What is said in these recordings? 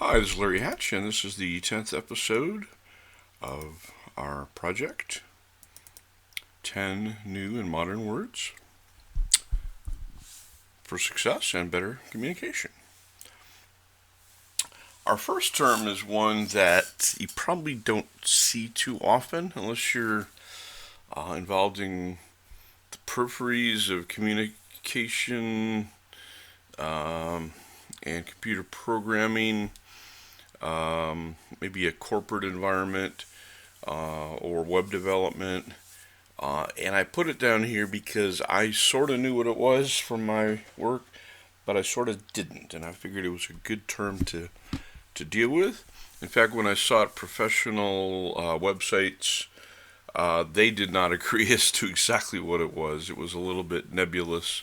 Hi, this is Larry Hatch, and this is the 10th episode of our project 10 New and Modern Words for Success and Better Communication. Our first term is one that you probably don't see too often unless you're involved in the peripheries of communication and computer programming. Maybe a corporate environment or web development. And I put it down here because I sort of knew what it was from my work, but I sort of didn't. And I figured it was a good term to deal with. In fact, when I sought professional websites, they did not agree as to exactly what it was. It was a little bit nebulous.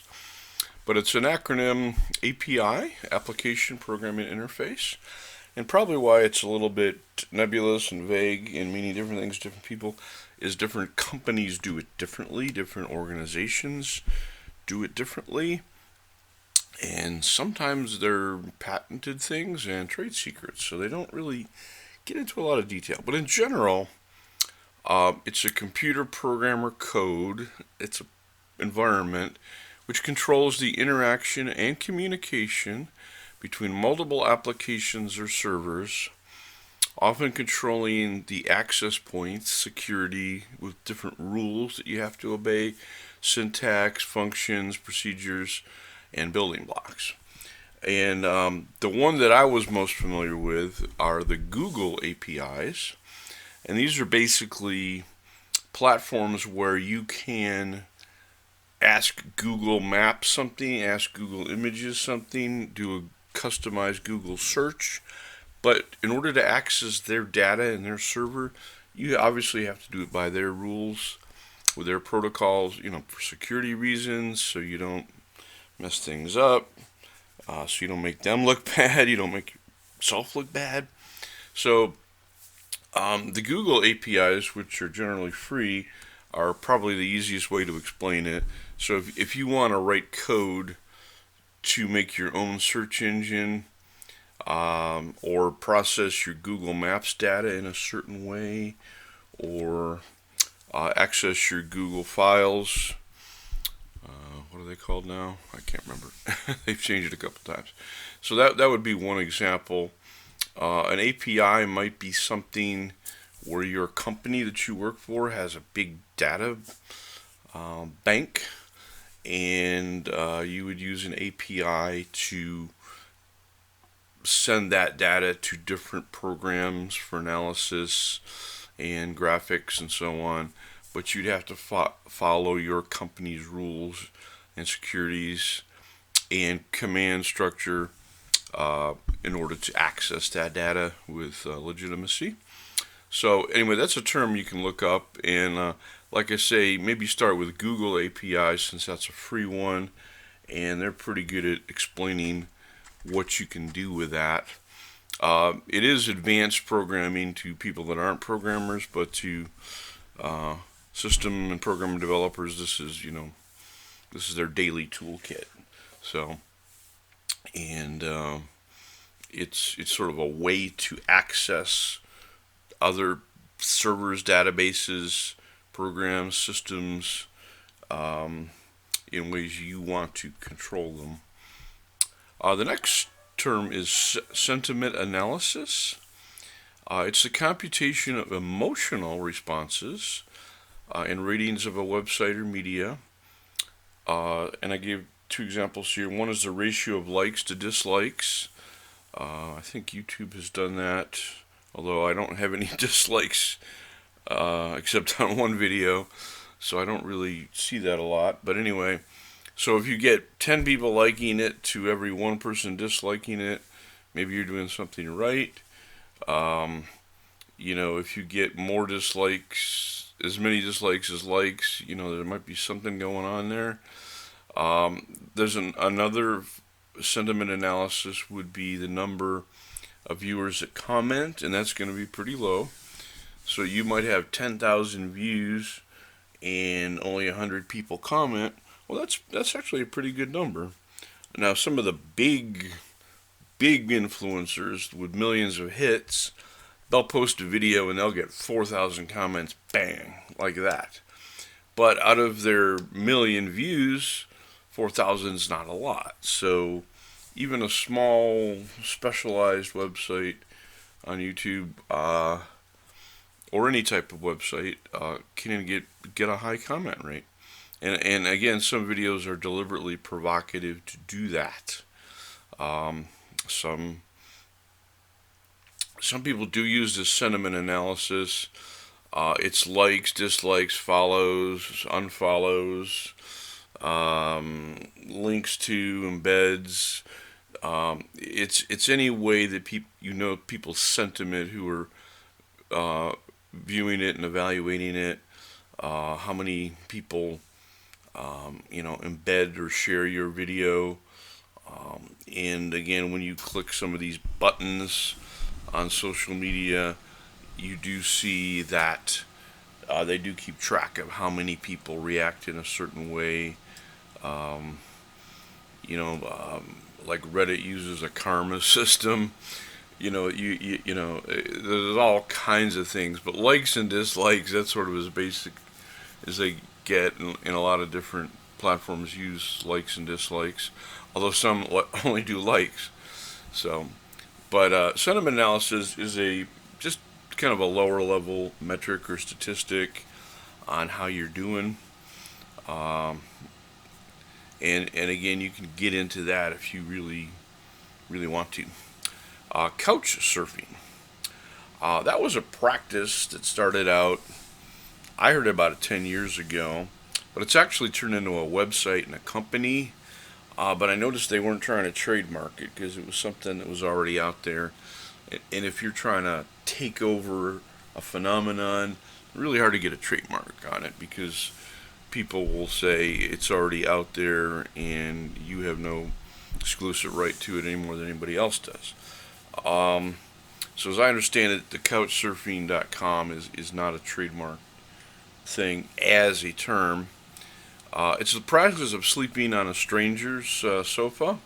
But it's an acronym API, Application Programming Interface. And probably why it's a little bit nebulous and vague and meaning different things to different people is different companies do it differently, different organizations do it differently, and sometimes they're patented things and trade secrets, so they don't really get into a lot of detail. But in general, it's a computer programmer code, it's an environment which controls the interaction and communication between multiple applications or servers, often controlling the access points, security with different rules that you have to obey, syntax, functions, procedures, and building blocks. And the one that I was most familiar with are the Google APIs. And these are basically platforms where you can ask Google Maps something, ask Google Images something, do a customized Google search. But in order to access their data in their server, you obviously have to do it by their rules, with their protocols, for security reasons, so you don't mess things up, so you don't make them look bad, you don't make yourself look bad. So the Google APIs, which are generally free, are probably the easiest way to explain it. So if you want to write code to make your own search engine, or process your Google Maps data in a certain way, or access your Google files. What are they called now? I can't remember. They've changed it a couple times. So that would be one example. An API might be something where your company that you work for has a big data bank, and you would use an API to send that data to different programs for analysis and graphics and so on, but you'd have to follow your company's rules and securities and command structure in order to access that data with legitimacy. So anyway, that's a term you can look up, and like I say, maybe start with Google API since that's a free one, and they're pretty good at explaining what you can do with that. It is advanced programming to people that aren't programmers, but to system and program developers, this is their daily toolkit. So, and it's sort of a way to access other servers, databases, programs, systems, in ways you want to control them. The next term is sentiment analysis. It's the computation of emotional responses and ratings of a website or media. And I gave two examples here. One is the ratio of likes to dislikes. I think YouTube has done that, although I don't have any dislikes except on one video, so I don't really see that a lot. But anyway, so if you get 10 people liking it to every one person disliking it, maybe you're doing something right. If you get more dislikes, as many dislikes as likes, there might be something going on there. There's another sentiment analysis would be the number of viewers that comment, and that's going to be pretty low. So you might have 10,000 views and only 100 people comment. Well, that's actually a pretty good number. Now, some of the big big influencers with millions of hits, they'll post a video and they'll get 4,000 comments, bang, like that. But out of their million views, 4,000 is not a lot. So even a small, specialized website on YouTube or any type of website can get a high comment rate. And again, some videos are deliberately provocative to do that. Some people do use this sentiment analysis. It's likes, dislikes, follows, unfollows, links to, embeds. It's any way that people's sentiment who are viewing it and evaluating it. How many people embed or share your video. And again, when you click some of these buttons on social media, you do see that they do keep track of how many people react in a certain way. Like Reddit uses a karma system. There's all kinds of things, but likes and dislikes, that's sort of as basic as they get in a lot of different platforms use likes and dislikes, although some only do likes. But sentiment analysis is just kind of a lower level metric or statistic on how you're doing. And again, you can get into that if you really, really want to. Couch surfing. That was a practice that started out, I heard about it 10 years ago, but it's actually turned into a website and a company. But I noticed they weren't trying to trademark it because it was something that was already out there. And if you're trying to take over a phenomenon, really hard to get a trademark on it because people will say it's already out there and you have no exclusive right to it any more than anybody else does. So as I understand it, the couchsurfing.com is not a trademark thing as a term. It's the practice of sleeping on a stranger's sofa.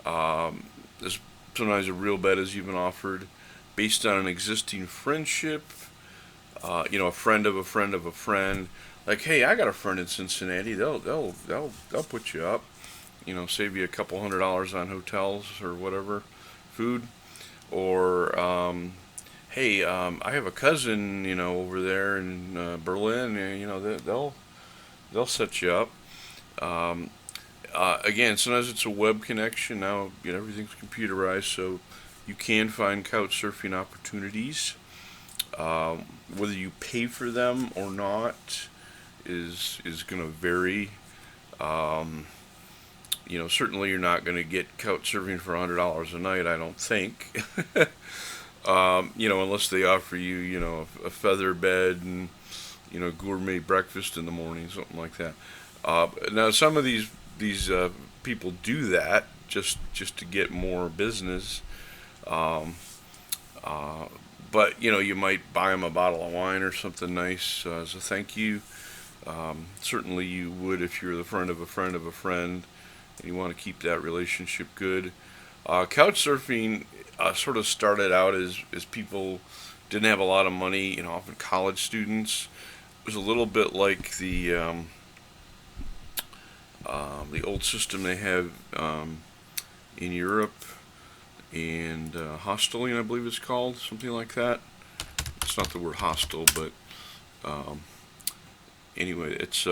There's sometimes a real bed is even offered based on an existing friendship. A friend of a friend of a friend. Like, hey, I got a friend in Cincinnati. They'll put you up. Save you a couple $100 on hotels or whatever, food. Or hey, I have a cousin, over there in Berlin. They'll set you up. Again, sometimes it's a web connection. Now, everything's computerized, so you can find couch surfing opportunities. Whether you pay for them or not is going to vary. Certainly you're not going to get couch surfing for $100 a night, I don't think. Unless they offer you, a feather bed and, gourmet breakfast in the morning, something like that. Now, some of these people do that just to get more business. But, you might buy them a bottle of wine or something nice as a thank you. Certainly you would if you're the friend of a friend of a friend and you want to keep that relationship good. Couch surfing sort of started out as people didn't have a lot of money, often college students. It was a little bit like the old system they have in Europe and hosteling, I believe it's called, something like that. It's not the word hostel, but anyway, it's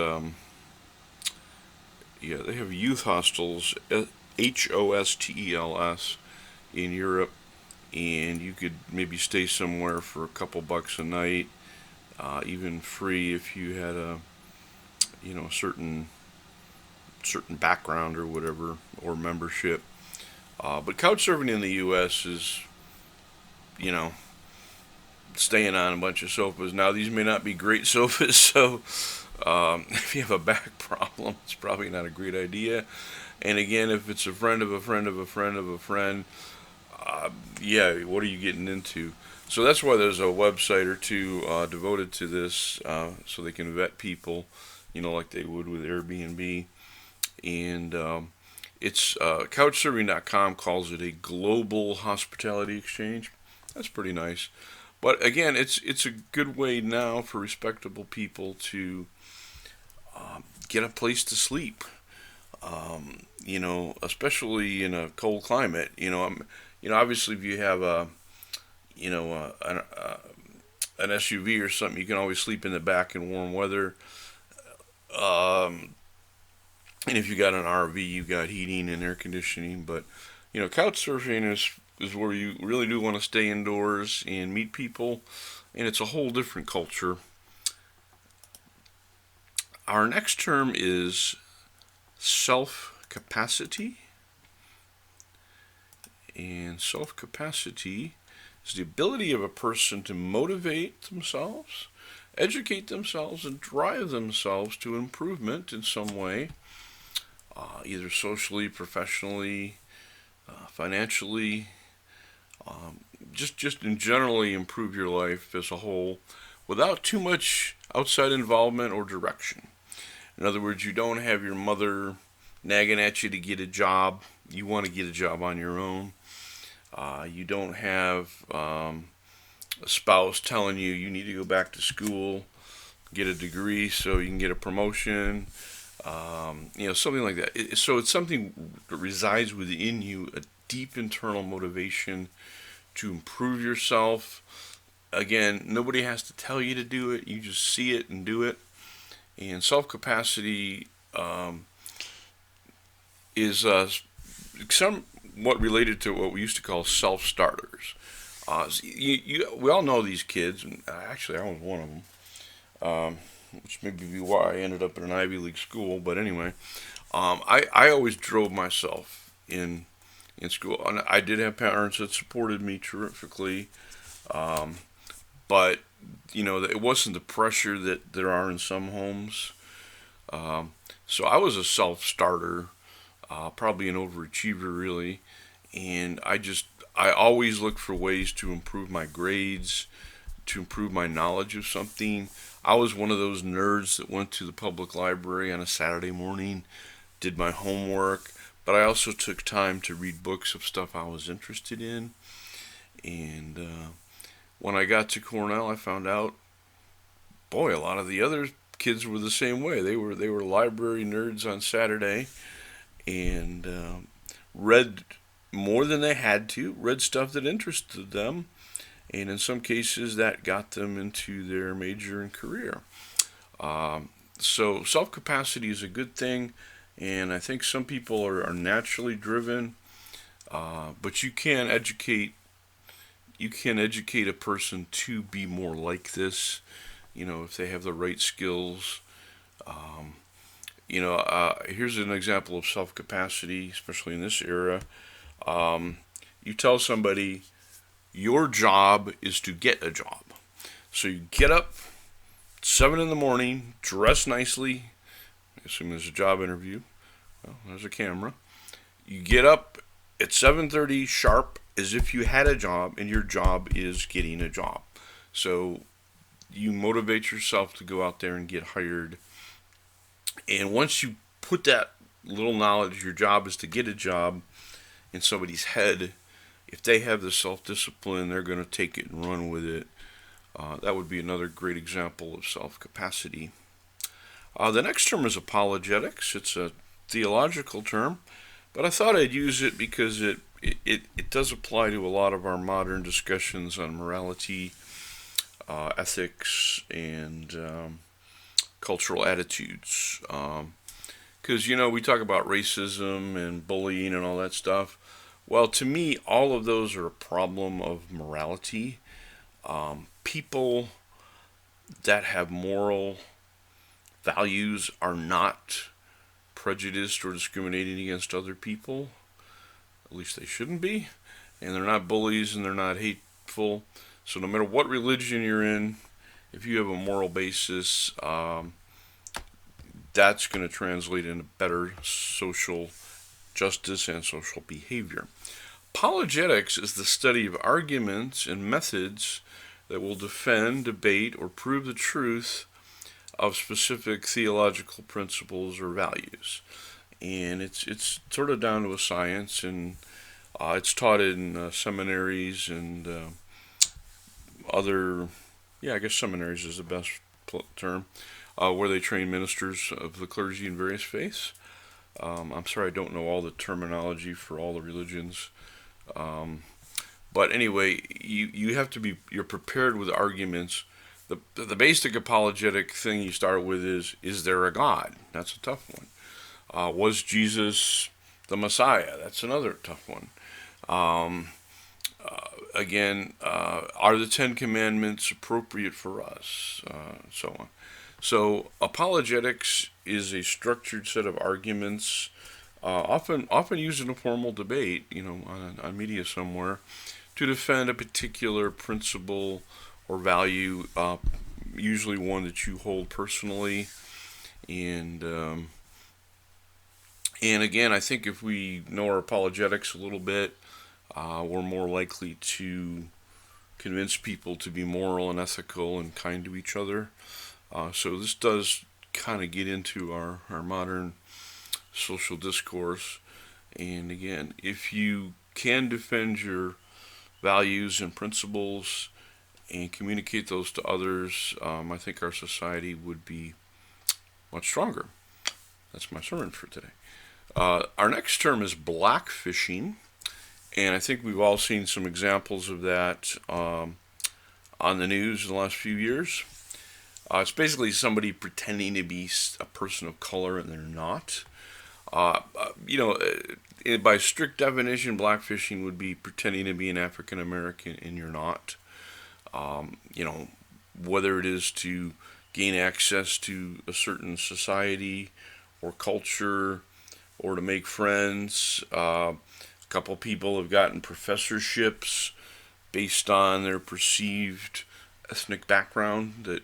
they have youth hostels, HOSTELS, in Europe, and you could maybe stay somewhere for a couple bucks a night, even free if you had a certain background or whatever, or membership. But couch surfing in the U.S. is, staying on a bunch of sofas. Now, these may not be great sofas, so if you have a back problem, it's probably not a great idea. And again, if it's a friend of a friend of a friend of a friend, what are you getting into? So that's why there's a website or two devoted to this, so they can vet people, like they would with Airbnb. And It's Couchsurfing.com calls it a global hospitality exchange. That's pretty nice. But again, it's a good way now for respectable people to get a place to sleep. Especially in a cold climate. Obviously, if you have an SUV or something, you can always sleep in the back in warm weather. And if you got an RV, you got heating and air conditioning. But couch surfing is where you really do want to stay indoors and meet people, and it's a whole different culture. Our next term is self-capacity. And self-capacity is the ability of a person to motivate themselves, educate themselves, and drive themselves to improvement in some way, either socially, professionally, financially, just in generally improve your life as a whole without too much outside involvement or direction. In other words, you don't have your mother nagging at you to get a job. You want to get a job on your own. You don't have a spouse telling you need to go back to school, get a degree so you can get a promotion, something like that. So it's something that resides within you, a deep internal motivation to improve yourself. Again, nobody has to tell you to do it. You just see it and do it. And self-capacity is somewhat related to what we used to call self-starters. We all know these kids, and actually I was one of them, which may be why I ended up in an Ivy League school. But anyway, I always drove myself in school. And I did have parents that supported me terrifically, but it wasn't the pressure that there are in some homes. So I was a self-starter, probably an overachiever really, and I always look for ways to improve my grades, to improve my knowledge of something. I was one of those nerds that went to the public library on a Saturday morning, did my homework, but I also took time to read books of stuff I was interested in. And when I got to Cornell, I found out, boy, a lot of the other kids were the same way. They were library nerds on Saturday, and read more than they had to, read stuff that interested them, and in some cases that got them into their major and career. So self-capacity is a good thing, and I think some people are naturally driven, but you can educate a person to be more like this, if they have the right skills. Here's an example of self-capacity, especially in this era. You tell somebody your job is to get a job. So you get up 7 in the morning, dress nicely. I assume there's a job interview. Well, there's a camera. You get up at 7:30 sharp as if you had a job, and your job is getting a job. So you motivate yourself to go out there and get hired. And once you put that little knowledge, your job is to get a job, in somebody's head, if they have the self-discipline, they're going to take it and run with it. That would be another great example of self-capacity. The next term is apologetics. It's a theological term, but I thought I'd use it because it does apply to a lot of our modern discussions on morality, ethics, and cultural attitudes. Because, we talk about racism and bullying and all that stuff. Well, to me, all of those are a problem of morality. People that have moral values are not prejudiced or discriminating against other people. At least they shouldn't be. And they're not bullies and they're not hateful. So no matter what religion you're in, if you have a moral basis, that's going to translate into better social justice and social behavior. Apologetics is the study of arguments and methods that will defend, debate, or prove the truth of specific theological principles or values. and it's sort of down to a science, and it's taught in seminaries and other, yeah, I guess seminaries is the best term, where they train ministers of the clergy in various faiths. I'm sorry, I don't know all the terminology for all the religions. But anyway, you have to be, you're prepared with arguments. The basic apologetic thing you start with is there a God? That's a tough one. Was Jesus the Messiah? That's another tough one. Again, are the Ten Commandments appropriate for us? So on. So apologetics is a structured set of arguments, often used in a formal debate, on media somewhere, to defend a particular principle or value, usually one that you hold personally. And again, I think if we know our apologetics a little bit, we're more likely to convince people to be moral and ethical and kind to each other. So this does kind of get into our modern social discourse. And again, if you can defend your values and principles and communicate those to others, I think our society would be much stronger. That's my sermon for today. Our next term is blackfishing, and I think we've all seen some examples of that on the news in the last few years. It's basically somebody pretending to be a person of color and they're not. By strict definition, blackfishing would be pretending to be an African American and you're not. Whether it is to gain access to a certain society or culture or to make friends. A couple people have gotten professorships based on their perceived ethnic background that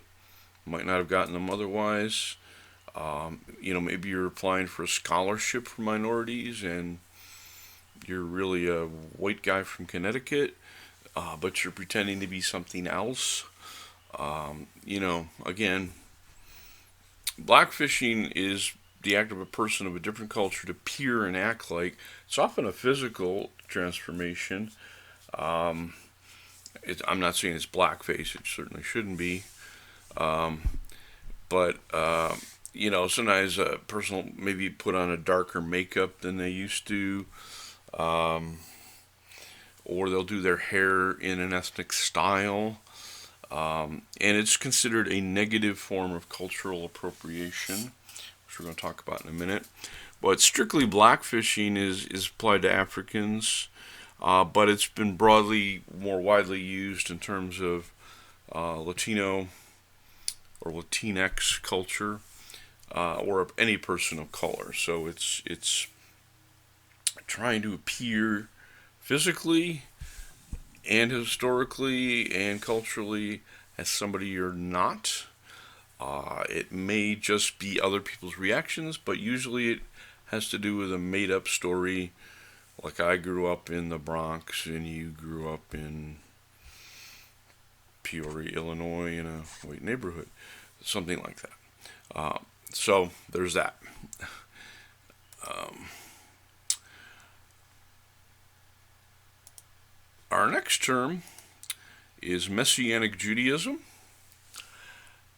might not have gotten them otherwise. Maybe you're applying for a scholarship for minorities and you're really a white guy from Connecticut, but you're pretending to be something else. Again, blackfishing is the act of a person of a different culture to appear and act like. It's often a physical transformation. I'm not saying it's blackface, it certainly shouldn't be. But sometimes a person will maybe put on a darker makeup than they used to, or they'll do their hair in an ethnic style, and it's considered a negative form of cultural appropriation, which we're going to talk about in a minute. But strictly blackfishing is applied to Africans, but it's been more widely used in terms of Latino or Latinx culture, or any person of color. So it's trying to appear physically and historically and culturally as somebody you're not. It may just be other people's reactions, but usually it has to do with a made-up story. Like I grew up in the Bronx and you grew up in Peoria, Illinois, in a white neighborhood. Something like that. So there's that. Our next term is Messianic Judaism.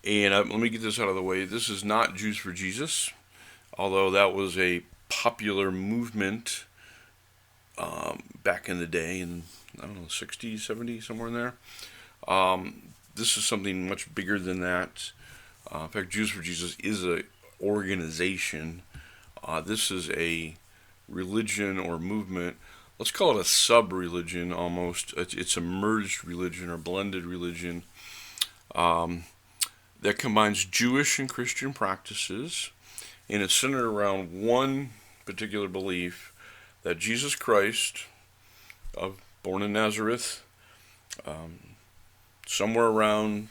And let me get this out of the way. This is not Jews for Jesus, although that was a popular movement back in the day, in, 60s, 70s, somewhere in there. This is something much bigger than that. In fact, Jews for Jesus is an organization. This is a religion or movement. Let's call it a sub-religion almost. It's a merged religion or blended religion that combines Jewish and Christian practices, and it's centered around one particular belief that Jesus Christ, born in Nazareth, somewhere around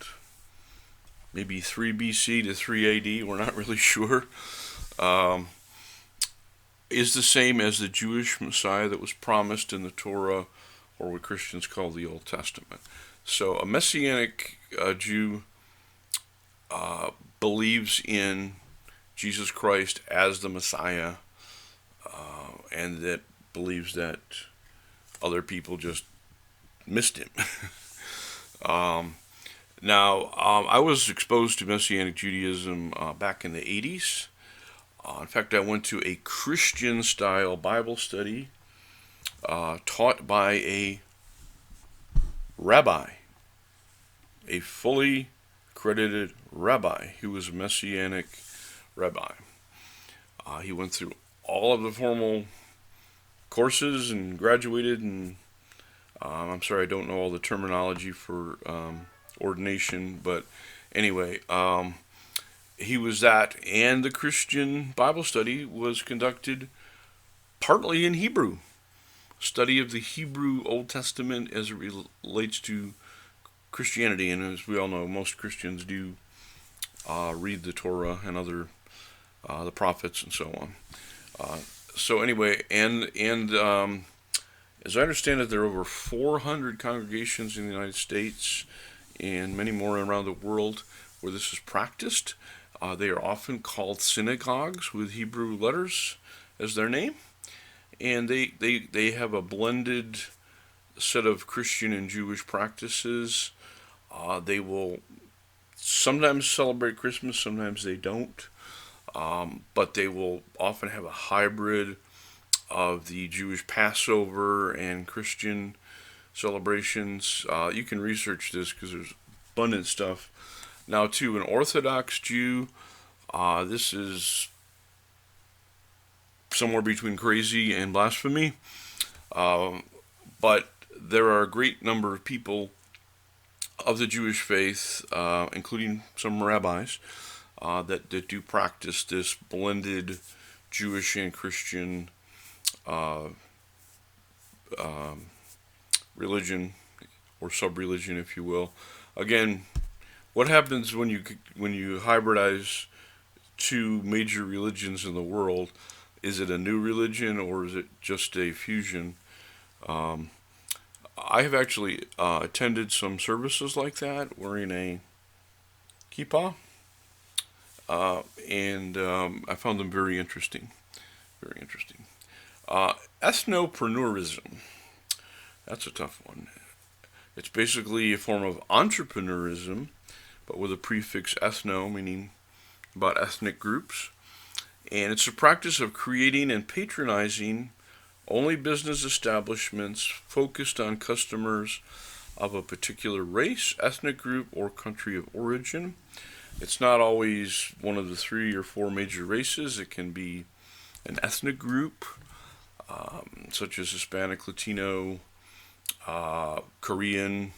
maybe 3 BC to 3 AD, we're not really sure, is the same as the Jewish Messiah that was promised in the Torah, or what Christians call the Old Testament. So a Messianic Jew believes in Jesus Christ as the Messiah, and that believes that other people just missed him. I was exposed to Messianic Judaism back in the 80s. In fact, I went to a Christian style Bible study taught by a rabbi, a fully credited rabbi who was a Messianic rabbi. He went through all of the formal courses and graduated, and I'm sorry I don't know all the terminology for ordination, but anyway, he was that, and the Christian Bible study was conducted partly in Hebrew. Study of the Hebrew Old Testament as it relates to Christianity, and as we all know, most Christians do read the Torah and other the prophets and so on. So anyway, and as I understand it, there are over 400 congregations in the United States and many more around the world where this is practiced. They are often called synagogues with Hebrew letters as their name, and they have a blended set of Christian and Jewish practices. They will sometimes celebrate Christmas, sometimes they don't, but they will often have a hybrid of the Jewish Passover and Christian celebrations. You can research this because there's abundant stuff. Now, to an Orthodox Jew, this is somewhere between crazy and blasphemy. But there are a great number of people of the Jewish faith, including some rabbis, that do practice this blended Jewish and Christian religion, or sub-religion, if you will. Again, what happens when you hybridize two major religions in the world? Is it a new religion, or is it just a fusion? I have actually attended some services like that, wearing a kippah, and I found them very interesting. Very interesting. Ethnopreneurism. That's a tough one. It's basically a form of entrepreneurism, but with a prefix ethno, meaning about ethnic groups. And it's a practice of creating and patronizing only business establishments focused on customers of a particular race, ethnic group, or country of origin. It's not always one of the 3 or 4 major races. It can be an ethnic group, such as Hispanic, Latino, Korean.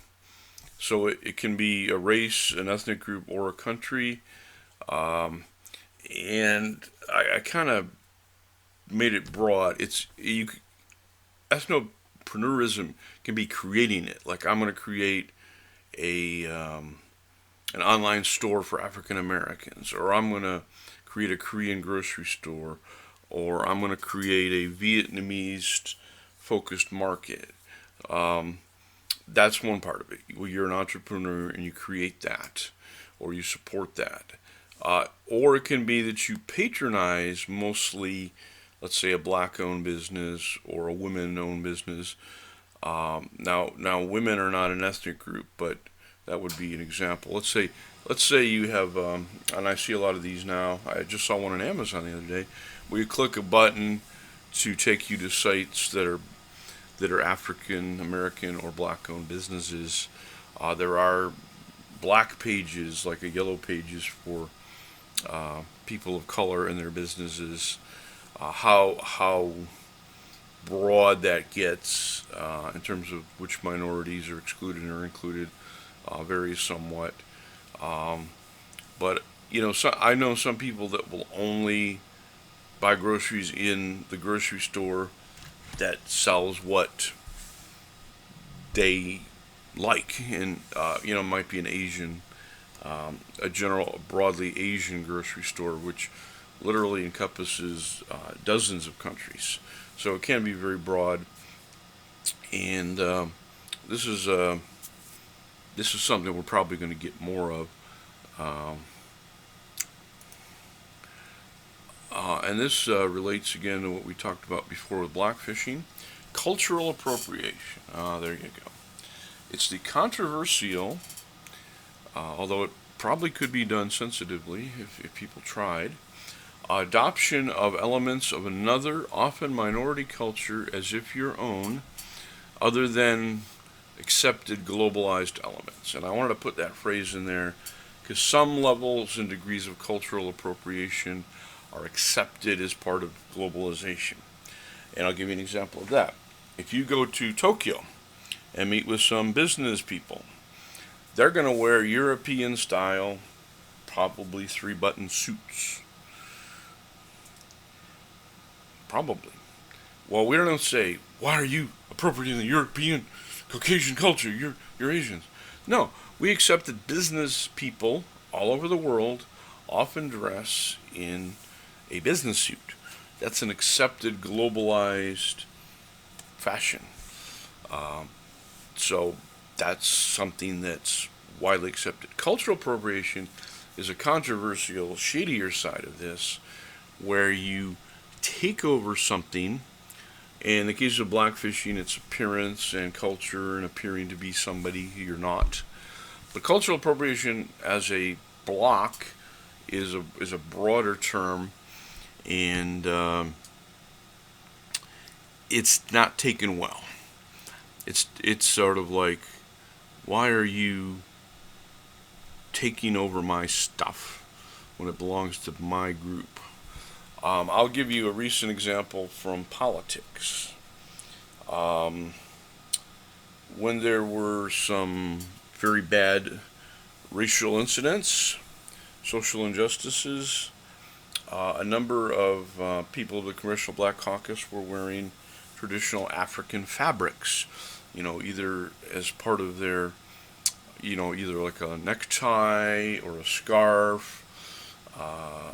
So it can be a race, an ethnic group, or a country. And I kind of made it broad. Ethnopreneurism can be creating it. Like, I'm going to create an online store for African Americans, or I'm going to create a Korean grocery store, or I'm going to create a Vietnamese focused market. That's one part of it. Well, you're an entrepreneur and you create that, or you support that. Or it can be that you patronize mostly, let's say, a black-owned business or a women-owned business. Now, women are not an ethnic group, but that would be an example. Let's say you have, and I see a lot of these now. I just saw one on Amazon the other day, where you click a button to take you to sites that are African American or black-owned businesses. There are black pages, like a yellow pages for people of color and their businesses. How broad that gets in terms of which minorities are excluded or included varies somewhat. But I know some people that will only buy groceries in the grocery store that sells what they like, and might be an Asian, a broadly Asian grocery store, which literally encompasses dozens of countries. So it can be very broad, and this is something we're probably going to get more of. And this relates again to what we talked about before with blackfishing. Cultural appropriation. There you go. It's the controversial, although it probably could be done sensitively if people tried, adoption of elements of another, often minority culture as if your own, other than accepted globalized elements. And I wanted to put that phrase in there because some levels and degrees of cultural appropriation are accepted as part of globalization. And I'll give you an example of that. If you go to Tokyo and meet with some business people, they're going to wear European style, probably 3-button suits. Probably. Well, we don't say, why are you appropriating the European Caucasian culture? You're Asians. No, we accept that business people all over the world often dress in a business suit. That's an accepted, globalized fashion. So that's something that's widely accepted. Cultural appropriation is a controversial, shadier side of this, where you take over something. In the case of blackfishing, it's appearance and culture and appearing to be somebody who you're not. But cultural appropriation as a block is a broader term, and it's not taken well. It's sort of like, why are you taking over my stuff when it belongs to my group? I'll give you a recent example from politics. When there were some very bad racial incidents, social injustices, a number of people of the Congressional Black Caucus were wearing traditional African fabrics, either as part of their, either like a necktie or a scarf,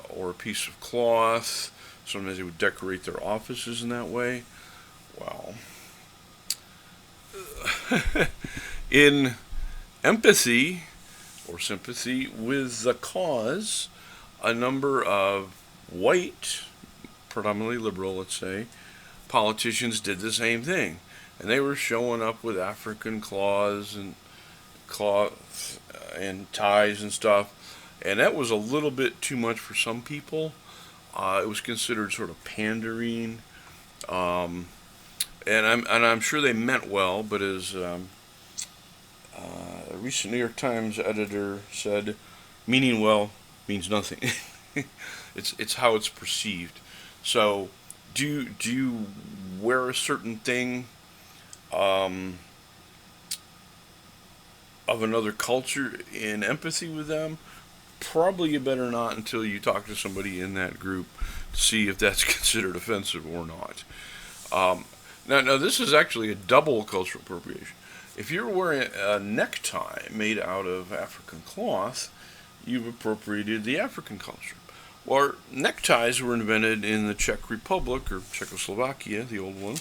or a piece of cloth. Sometimes they would decorate their offices in that way. Well, in empathy or sympathy with the cause, a number of white, predominantly liberal, let's say, politicians did the same thing. And they were showing up with African cloth and ties and stuff. And that was a little bit too much for some people. It was considered sort of pandering. And I'm sure they meant well, but as a recent New York Times editor said, meaning well means nothing. It's how it's perceived. So, do you wear a certain thing of another culture in empathy with them? Probably you better not until you talk to somebody in that group to see if that's considered offensive or not. Now this is actually a double cultural appropriation. If you're wearing a necktie made out of African cloth, you've appropriated the African culture. Well, neckties were invented in the Czech Republic, or Czechoslovakia, the old one.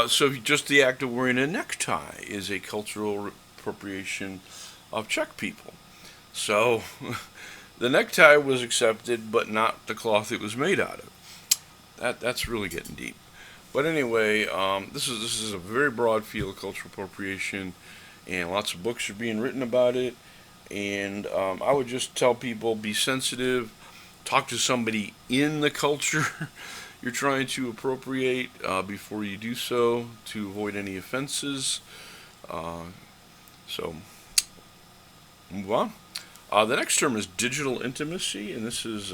So just the act of wearing a necktie is a cultural appropriation of Czech people. So the necktie was accepted, but not the cloth it was made out of. That's really getting deep. But anyway, this is a very broad field of cultural appropriation, and lots of books are being written about it. And I would just tell people, be sensitive, talk to somebody in the culture you're trying to appropriate before you do so, to avoid any offenses. So move on. The next term is digital intimacy, and this is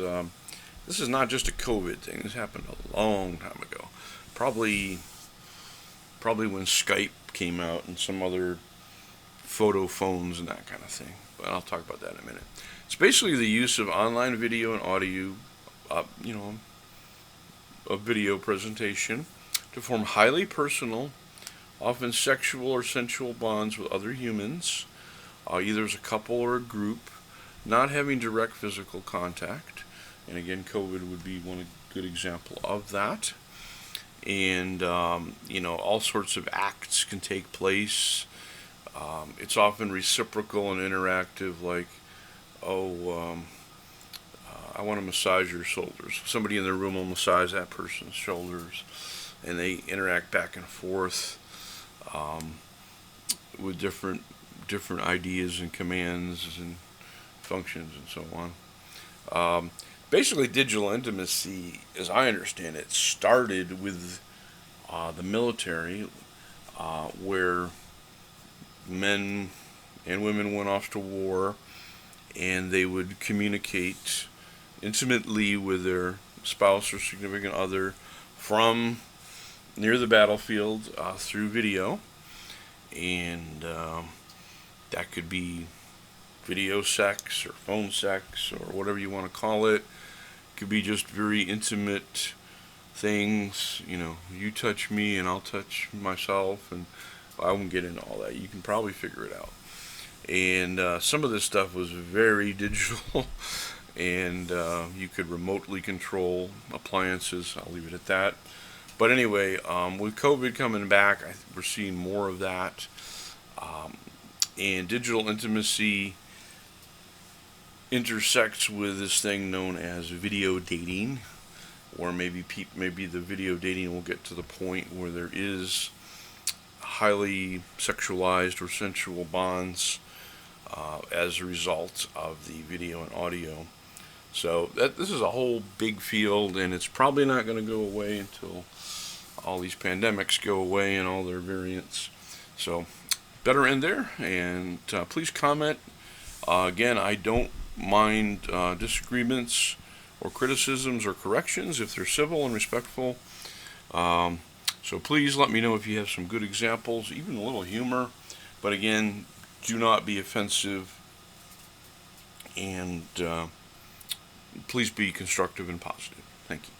not just a COVID thing. This happened a long time ago. Probably when Skype came out and some other photo phones and that kind of thing. But I'll talk about that in a minute. It's basically the use of online video and audio, a video presentation to form highly personal, often sexual or sensual bonds with other humans, either as a couple or a group, not having direct physical contact. And again, COVID would be one good example of that. And, all sorts of acts can take place. It's often reciprocal and interactive, like, I want to massage your shoulders. Somebody in the room will massage that person's shoulders, and they interact back and forth with different ideas and commands and functions and so on. Basically, digital intimacy, as I understand it, started with the military, where men and women went off to war, and they would communicate intimately with their spouse or significant other from near the battlefield through video, and that could be video sex or phone sex or whatever you want to call it. It could be just very intimate things, you touch me and I'll touch myself, and I won't get into all that. You can probably figure it out. And some of this stuff was very digital, and you could remotely control appliances. I'll leave it at that. But anyway, with COVID coming back, we're seeing more of that. And digital intimacy intersects with this thing known as video dating, or maybe the video dating will get to the point where there is highly sexualized or sensual bonds as a result of the video and audio. So this is a whole big field, and it's probably not going to go away until all these pandemics go away and all their variants. So better end there, and please comment. Again, I don't mind disagreements or criticisms or corrections if they're civil and respectful. So please let me know if you have some good examples, even a little humor. But again, do not be offensive, and please be constructive and positive. Thank you.